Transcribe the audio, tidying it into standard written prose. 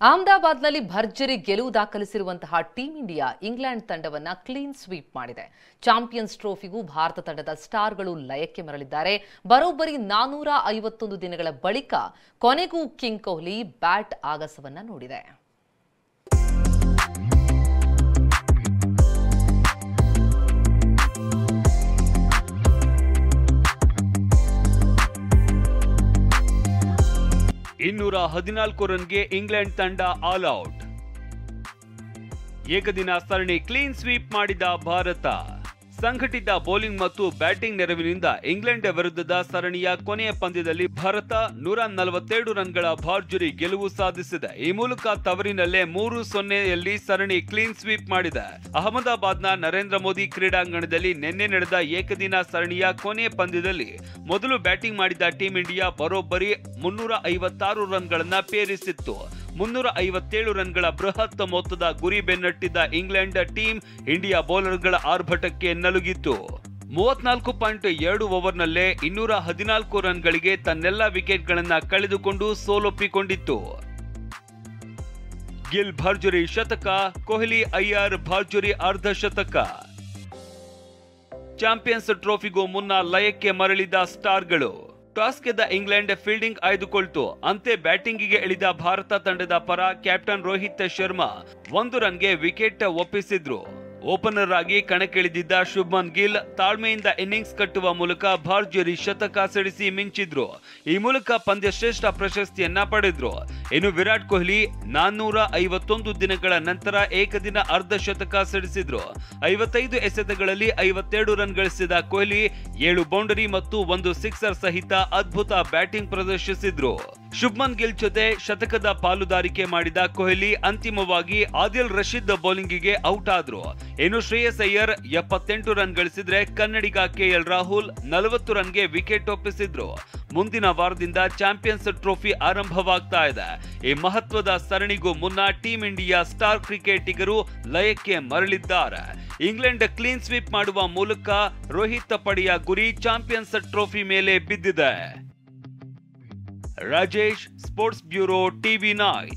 ಅಹಮದಾಬಾದ್ನಲ್ಲಿ ಭರ್ಜರಿ ಗೆಲುವು ದಾಖಲಿಸಿರುವಂತಹ ಟೀಂ ಇಂಡಿಯಾ ಇಂಗ್ಲೆಂಡ್ ತಂಡವನ್ನ ಕ್ಲೀನ್ ಸ್ವೀಪ್ ಮಾಡಿದೆ. ಚಾಂಪಿಯನ್ಸ್ ಟ್ರೋಫಿಗೂ ಭಾರತ ತಂಡದ ಸ್ಟಾರ್ಗಳು ಲಯಕ್ಕೆ ಮರಳಿದ್ದಾರೆ. ಬರೋಬ್ಬರಿ 451 ದಿನಗಳ ಬಳಿಕ ಕೊನೆಗೂ ಕಿಂಗ್ ಕೊಹ್ಲಿ ಬ್ಯಾಟ್ ಆಗಸವನ್ನ ನೋಡಿದೆ. ಇನ್ನೂರ 14 ರನ್ಗೆ ಇಂಗ್ಲೆಂಡ್ ತಂಡ ಆಲ್ ಔಟ್. ಏಕದಿನ ಸರಣಿ ಕ್ಲೀನ್ ಸ್ವೀಪ್ ಮಾಡಿದ ಭಾರತ. ಸಂಘಟಿತ ಬೌಲಿಂಗ್ ಮತ್ತು ಬ್ಯಾಟಿಂಗ್ ನೆರವಿನಿಂದ ಇಂಗ್ಲೆಂಡ್ ವಿರುದ್ಧದ ಸರಣಿಯ ಕೊನೆಯ ಪಂದ್ಯದಲ್ಲಿ ಭಾರತ 147 ರನ್ಗಳ ಭರ್ಜರಿ ಗೆಲುವು ಸಾಧಿಸಿದೆ. ಈ ಮೂಲಕ ತವರಿನಲ್ಲೇ 3-0ಯಲ್ಲಿ ಸರಣಿ ಕ್ಲೀನ್ ಸ್ವೀಪ್ ಮಾಡಿದೆ. ಅಹಮದಾಬಾದ್ನ ನರೇಂದ್ರ ಮೋದಿ ಕ್ರೀಡಾಂಗಣದಲ್ಲಿ ನಿನ್ನೆ ನಡೆದ ಏಕದಿನ ಸರಣಿಯ ಕೊನೆಯ ಪಂದ್ಯದಲ್ಲಿ ಮೊದಲು ಬ್ಯಾಟಿಂಗ್ ಮಾಡಿದ ಟೀಂ ಇಂಡಿಯಾ ಬರೋಬ್ಬರಿ 356 ರನ್ಗಳನ್ನ ಪೇರಿಸಿತ್ತು. 357 ರನ್ಗಳ ಬೃಹತ್ ಮೊತ್ತದ ಗುರಿ ಬೆನ್ನಟ್ಟಿದ್ದ ಇಂಗ್ಲೆಂಡ್ ಟೀಂ ಇಂಡಿಯಾ ಬೌಲರ್ಗಳ ಆರ್ಭಟಕ್ಕೆ ನಲುಗಿತ್ತು. 34.2 ಓವರ್ನಲ್ಲೇ 214 ರನ್ಗಳಿಗೆ ತನ್ನೆಲ್ಲ ವಿಕೆಟ್ಗಳನ್ನ ಕಳೆದುಕೊಂಡು ಸೋಲೊಪ್ಪಿಕೊಂಡಿತ್ತು. ಗಿಲ್ ಭರ್ಜರಿ ಶತಕ, ಕೊಹ್ಲಿ ಅಯ್ಯರ್ ಭರ್ಜರಿ ಅರ್ಧ ಶತಕ. ಚಾಂಪಿಯನ್ಸ್ ಟ್ರೋಫಿಗೂ ಮುನ್ನ ಲಯಕ್ಕೆ ಮರಳಿದ ಸ್ಟಾರ್ಗಳು. ಟಾಸ್ ಗೆದ್ದ ಇಂಗ್ಲೆಂಡ್ ಫೀಲ್ಡಿಂಗ್ ಆಯ್ದುಕೊಳ್ತು. ಅಂತೆ ಬ್ಯಾಟಿಂಗಿಗೆ ಇಳಿದ ಭಾರತ ತಂಡದ ಪರ ಕ್ಯಾಪ್ಟನ್ ರೋಹಿತ್ ಶರ್ಮಾ 1 ರನ್ಗೆ ವಿಕೆಟ್ ಒಪ್ಪಿಸಿದ್ರು. ಓಪನರ್ ಆಗಿ ಕಣಕ್ಕಿಳಿದಿದ್ದ ಶುಭ್ಮನ್ ಗಿಲ್ ತಾಳ್ಮೆಯಿಂದ ಇನ್ನಿಂಗ್ಸ್ ಕಟ್ಟುವ ಮೂಲಕ ಭರ್ಜರಿ ಶತಕ ಸಿಡಿಸಿ ಮಿಂಚಿದ್ರು. ಈ ಮೂಲಕ ಪಂದ್ಯ ಶ್ರೇಷ್ಠ ಪ್ರಶಸ್ತಿಯನ್ನ ಪಡೆದ್ರು. ಇನ್ನು ವಿರಾಟ್ ಕೊಹ್ಲಿ 451 ದಿನಗಳ ನಂತರ ಏಕದಿನ ಅರ್ಧ ಶತಕ ಸಿಡಿಸಿದ್ರು. 55 ಎಸೆತಗಳಲ್ಲಿ 57 ರನ್ ಗಳಿಸಿದ ಕೊಹ್ಲಿ 7 ಬೌಂಡರಿ ಮತ್ತು 1 ಸಿಕ್ಸರ್ ಸಹಿತ ಅದ್ಭುತ ಬ್ಯಾಟಿಂಗ್ ಪ್ರದರ್ಶಿಸಿದ್ರು. ಶುಭ್ಮನ್ ಗಿಲ್ ಜೊತೆ ಶತಕದ ಪಾಲುದಾರಿಕೆ ಮಾಡಿದ ಕೊಹ್ಲಿ ಅಂತಿಮವಾಗಿ ಆದಿಲ್ ರಶೀದ್ ಬೌಲಿಂಗಿಗೆ ಔಟ್ ಆದ್ರು. ಇನ್ನು ಶ್ರೇಯಸ್ ಅಯ್ಯರ್ 78 ರನ್ ಗಳಿಸಿದ್ರೆ ಕನ್ನಡಿಗ ಕೆಎಲ್ ರಾಹುಲ್ 40 ರನ್ಗೆ ವಿಕೆಟ್ ಒಪ್ಪಿಸಿದ್ರು. ಮುಂದಿನ ವಾರದಿಂದ ಚಾಂಪಿಯನ್ಸ್ ಟ್ರೋಫಿ ಆರಂಭವಾಗ್ತಾ ಇದೆ. ಈ ಮಹತ್ವದ ಸರಣಿಗೂ ಮುನ್ನ ಟೀಂ ಇಂಡಿಯಾ ಸ್ಟಾರ್ ಕ್ರಿಕೆಟಿಗರು ಲಯಕ್ಕೆ ಮರಳಿದ್ದಾರೆ. ಇಂಗ್ಲೆಂಡ್ ಕ್ಲೀನ್ ಸ್ವೀಪ್ ಮಾಡುವ ಮೂಲಕ ರೋಹಿತ್ ಪಡೆಯ ಗುರಿ ಚಾಂಪಿಯನ್ಸ್ ಟ್ರೋಫಿ ಮೇಲೆ ಬಿದ್ದಿದೆ. Rajesh, sports bureau, TV9.